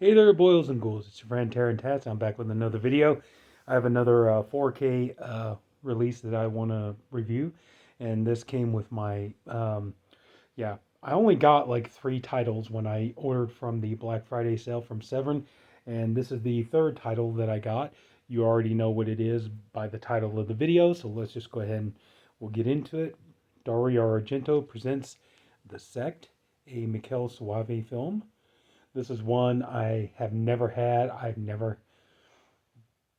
Hey there, boils and ghouls. It's your friend Tats. I'm back with another video. I have another 4K release that I want to review, and this came with my yeah. I only got like 3 titles when I ordered from the Black Friday sale from Severn, and this is the third title that I got. You already know what it is by the title of the video, so let's just go ahead and we'll get into it. Dario Argento presents The Sect, a Mikel Suave film. This is one I have never had. I've never,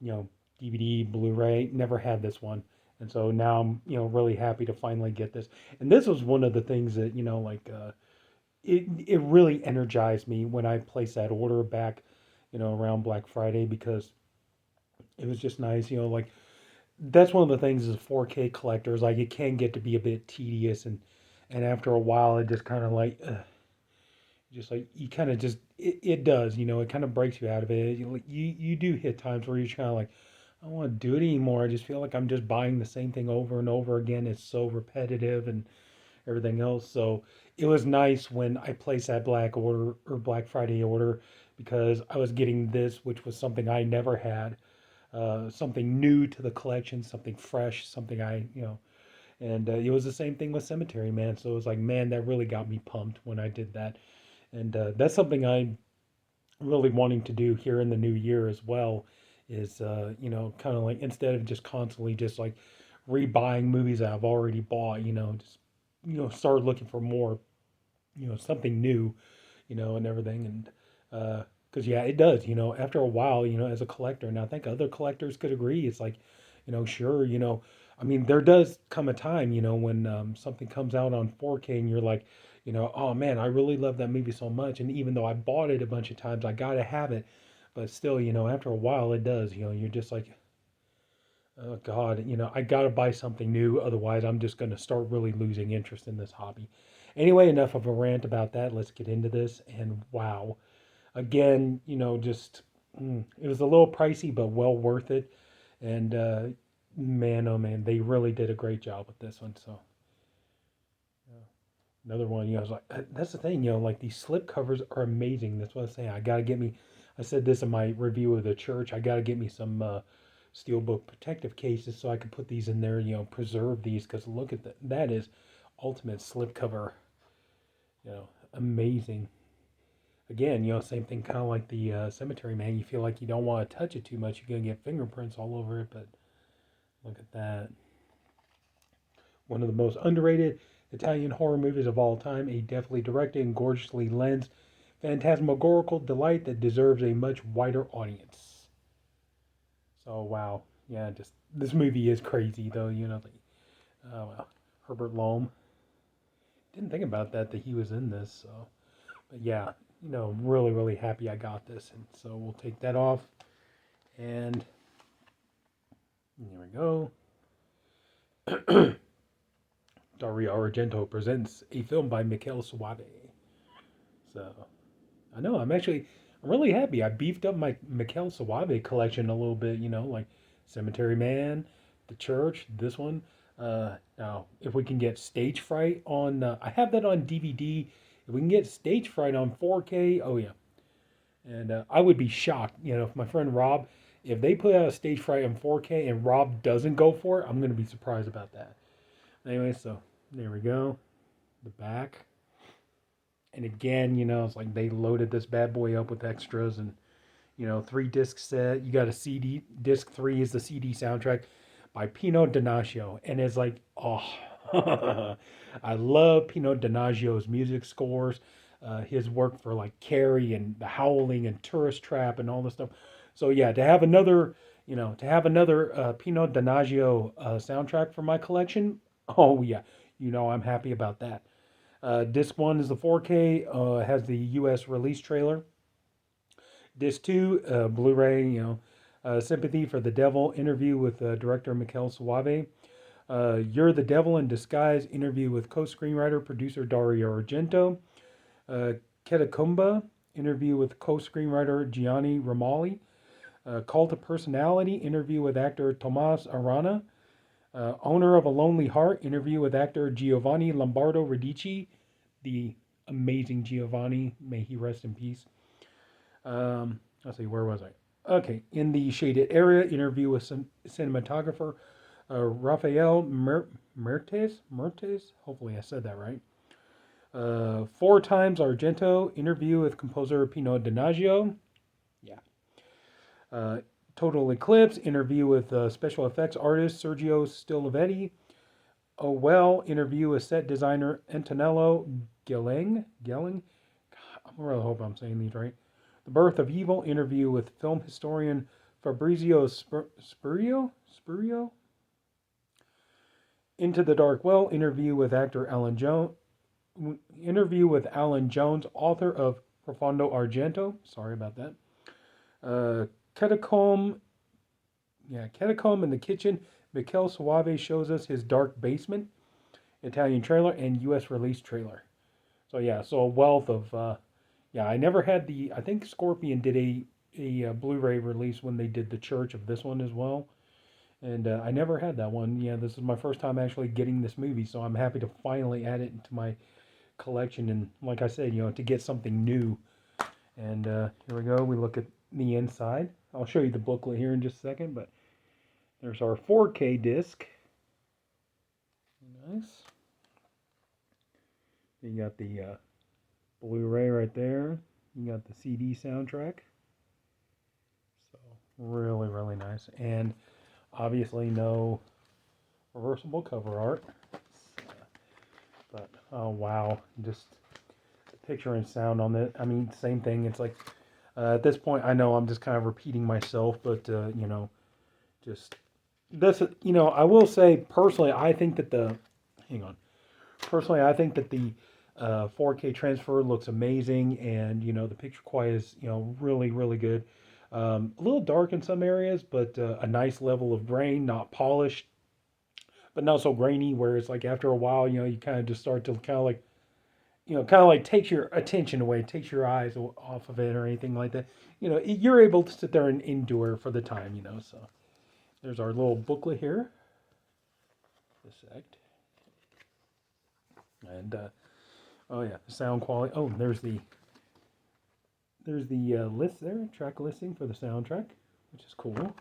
you know, DVD, Blu-ray, never had this one. And so now I'm, really happy to finally get this. And this was one of the things that, it really energized me when I placed that order back, around Black Friday because it was just nice, like that's one of the things as 4K collectors, like it can get to be a bit tedious and after a while it just kind of like just like you kind of just it does it kind of breaks you out of it. You do hit times where you're kind of like I don't want to do it anymore. I just feel like I'm just buying the same thing over and over again. It's so repetitive and everything else. So it was nice when I placed that Black Friday order because I was getting this, which was something I never had, something new to the collection, something fresh, something and it was the same thing with Cemetery Man. So it was like, man, that really got me pumped when I did that. And that's something I'm really wanting to do here in the new year as well. Is kind of like instead of just constantly just like rebuying movies that I've already bought, just start looking for more, something new, and everything. And because yeah, it does. After a while, as a collector, and I think other collectors could agree. It's like, sure, I mean, there does come a time, when something comes out on 4K and you're like, oh man, I really love that movie so much. And even though I bought it a bunch of times, I gotta have it. But still, after a while, it does. You're just like, oh God, I gotta buy something new. Otherwise, I'm just gonna start really losing interest in this hobby. Anyway, enough of a rant about that. Let's get into this. And wow, again, just it was a little pricey, but well worth it. And man, oh man, they really did a great job with this one. So another one, I was like, that's the thing, like these slip covers are amazing. That's what I'm saying. I gotta get me. I said this in my review of the church. I gotta get me some steelbook protective cases so I can put these in there. Preserve these because look at that. That is ultimate slip cover. Amazing. Again, same thing, kind of like the Cemetery Man. You feel like you don't want to touch it too much. You're gonna get fingerprints all over it, but look at that. One of the most underrated Italian horror movies of all time, a deftly directed and gorgeously lensed phantasmagorical delight that deserves a much wider audience. So wow, yeah, just this movie is crazy though. Well, Herbert Lom. Didn't think about that he was in this. So, but yeah, really really happy I got this, and so we'll take that off, and here we go. Dario Argento presents a film by Mikel Suave. So I know I'm really happy. I beefed up my Mikel Suave collection a little bit. Like Cemetery Man, The Church, this one. Now if we can get Stage Fright on, I have that on DVD. If we can get Stage Fright on 4K, oh yeah. And I would be shocked, if my friend Rob, if they put out a Stage Fright on 4K and Rob doesn't go for it, I'm gonna be surprised about that. Anyway, so there we go. The back. And again, it's like they loaded this bad boy up with extras and 3 disc set. You got a CD. Disc 3 is the CD soundtrack by Pino Donaggio, and it's like, oh, I love Pino Donaggio's music scores. His work for like Carrie and The Howling and Tourist Trap and all this stuff. So yeah, to have another Pino Donaggio soundtrack for my collection. Oh yeah, I'm happy about that. Disc 1 is the 4K, has the US release trailer. Disc 2, Blu-ray, Sympathy for the Devil, interview with director Mikel Suave. You're the Devil in Disguise, interview with co-screenwriter, producer Dario Argento. Uh, Catacomba, interview with co-screenwriter Gianni Romali. Cult of Personality, interview with actor Tomas Arana. Owner of a Lonely Heart, interview with actor Giovanni Lombardo Radici, the amazing Giovanni, may he rest in peace. Let's see, where was I? Okay, in the shaded area, interview with cinematographer Rafael Mertes. Hopefully, I said that right. Four times Argento interview with composer Pino Donaggio. Yeah. Uh, Total Eclipse interview with special effects artist Sergio Stilevetti. Oh well interview with set designer Antonello Gelling. I really hope I'm saying these right. The Birth of Evil interview with film historian Fabrizio Spurio. Into the Dark Well interview with actor Alan Jones. Interview with Alan Jones, author of Profondo Argento. Sorry about that. Uh, Catacomb. Yeah, Catacomb in the Kitchen. Mikel Suave shows us his dark basement. Italian trailer and U.S. release trailer. So yeah, so a wealth of yeah. I never had the. I think Scorpion did a Blu-ray release when they did the Church of this one as well, and I never had that one. Yeah, this is my first time actually getting this movie, so I'm happy to finally add it into my collection. And like I said, to get something new. And here we go. We look at the inside. I'll show you the booklet here in just a second, but there's our 4K disc. Nice. You got the Blu-ray right there. You got the CD soundtrack. So really, really nice. And obviously no reversible cover art. But oh wow, just the picture and sound on it. I mean, same thing. It's like at this point, I know I'm just kind of repeating myself, but just this. I will say personally, I think that the hang on. Personally, I think that the 4K transfer looks amazing, and the picture quality is really really good. A little dark in some areas, but a nice level of grain, not polished, but not so grainy. Where it's like after a while, you kind of just start to kind of like takes your attention away, takes your eyes off of it or anything like that. You're able to sit there and endure for the time. So there's our little booklet here, the Sect, and oh yeah, the sound quality. Oh, there's the list there, track listing for the soundtrack, which is cool.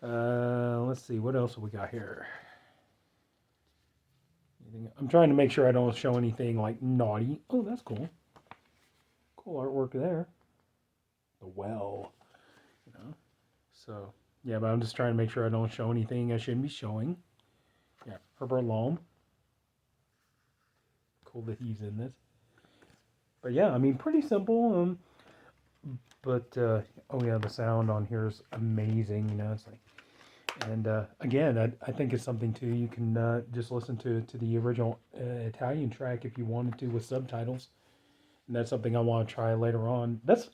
Let's see, what else have we got here? I'm trying to make sure I don't show anything like naughty. Oh, that's cool. Cool artwork there. The well, you know. So yeah, but I'm just trying to make sure I don't show anything I shouldn't be showing. Yeah, Herbert Lom. Cool that he's in this. But yeah, I mean, pretty simple. But oh yeah, the sound on here is amazing. It's like, and again, I think it's something too. You can just listen to the original Italian track if you wanted to with subtitles, and that's something I want to try later on. That's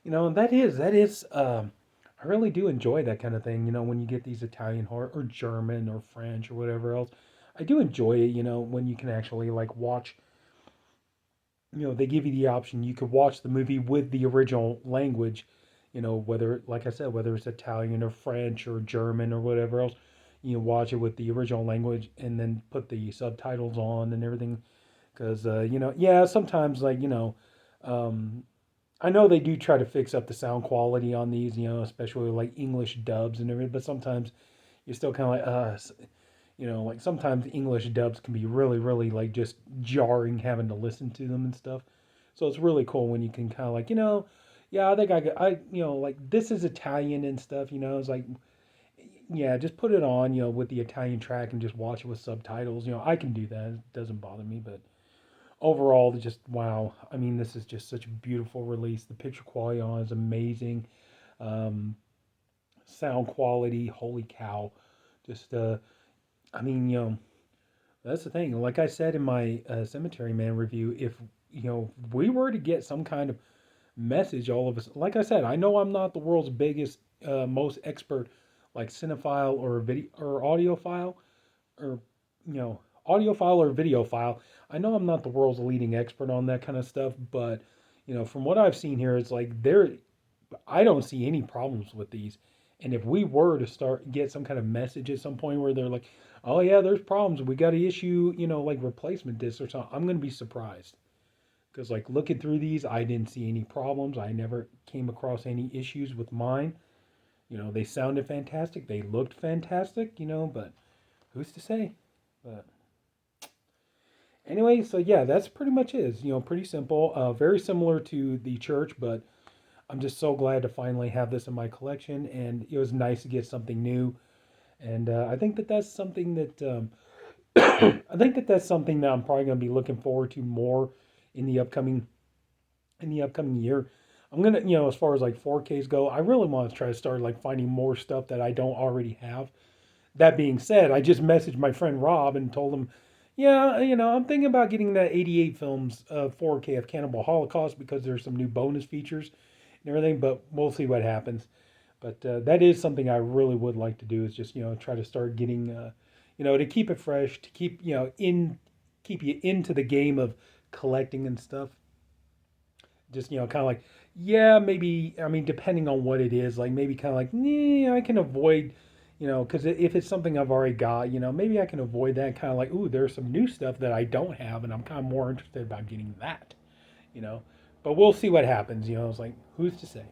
that is. I really do enjoy that kind of thing. When you get these Italian horror or German or French or whatever else, I do enjoy it. When you can actually like watch. They give you the option. You could watch the movie with the original language. Whether, like I said, whether it's Italian or French or German or whatever else, watch it with the original language and then put the subtitles on and everything. Because yeah, sometimes like um, I know they do try to fix up the sound quality on these, especially like English dubs and everything. But sometimes you're still kind of like, like sometimes English dubs can be really, really like just jarring having to listen to them and stuff. So it's really cool when you can kind of like, yeah, I think like this is Italian and stuff. It's like, yeah, just put it on, with the Italian track and just watch it with subtitles. I can do that. It doesn't bother me, but overall, just wow. I mean, this is just such a beautiful release. The picture quality on is amazing. Um, Sound quality, holy cow! Just I mean, that's the thing. Like I said in my Cemetery Man review, if we were to get some kind of message, all of us, like I said, I know I'm not the world's biggest, most expert, like cinephile or video or audiophile, or audiophile or videophile. I know I'm not the world's leading expert on that kind of stuff, but from what I've seen here, it's like I don't see any problems with these. And if we were to start get some kind of message at some point where they're like, "Oh yeah, there's problems. We got to issue, like replacement discs or something," I'm going to be surprised Because like looking through these, I didn't see any problems. I never came across any issues with mine. They sounded fantastic. They looked fantastic. But who's to say? But anyway, so yeah, that's pretty much it. Pretty simple. Very similar to the church, but I'm just so glad to finally have this in my collection, and it was nice to get something new. And I think that that's something that I think that that's something that I'm probably going to be looking forward to more in the upcoming year. I'm gonna, as far as like 4Ks go, I really want to try to start like finding more stuff that I don't already have. That being said, I just messaged my friend Rob and told him, yeah, I'm thinking about getting that 88 films 4K of Cannibal Holocaust because there's some new bonus features and everything, but we'll see what happens. But that is something I really would like to do is just, try to start getting, to keep it fresh, to keep, keep you into the game of collecting and stuff. Just, kind of like, yeah, maybe, I mean, depending on what it is, like maybe kind of like, I can avoid, because if it's something I've already got, maybe I can avoid that kind of like, ooh, there's some new stuff that I don't have, and I'm kind of more interested about getting that, you know. But we'll see what happens, It's like, who's to say?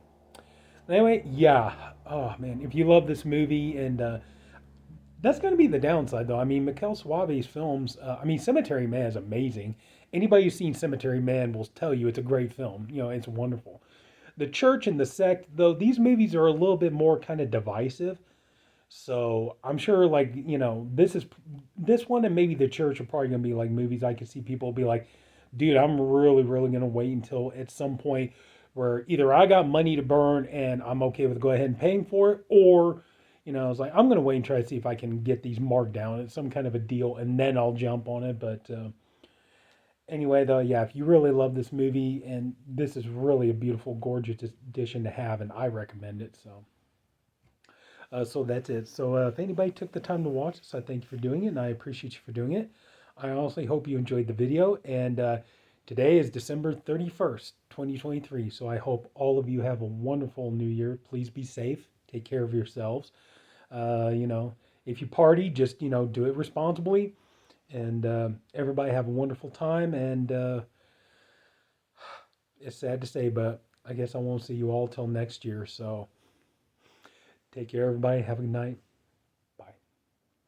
Anyway, yeah. Oh man, if you love this movie, and that's going to be the downside, though. I mean, Mikel Suave's films. I mean, Cemetery Man is amazing. Anybody who's seen Cemetery Man will tell you it's a great film. It's wonderful. The Church and the Sect, though, these movies are a little bit more kind of divisive. So I'm sure, like this one and maybe The Church are probably going to be like movies I could see people be like, dude, I'm really, really going to wait until at some point where either I got money to burn and I'm okay with go ahead and paying for it, or I was like, I'm going to wait and try to see if I can get these marked down at some kind of a deal, and then I'll jump on it. But anyway, though, yeah, if you really love this movie, and this is really a beautiful, gorgeous addition to have, and I recommend it. So that's it. So if anybody took the time to watch this, I thank you for doing it, and I appreciate you for doing it. I honestly hope you enjoyed the video. And today is December 31st, 2023. So I hope all of you have a wonderful new year. Please be safe. Take care of yourselves. If you party, just, do it responsibly. And everybody have a wonderful time. And it's sad to say, but I guess I won't see you all till next year. So take care, everybody. Have a good night.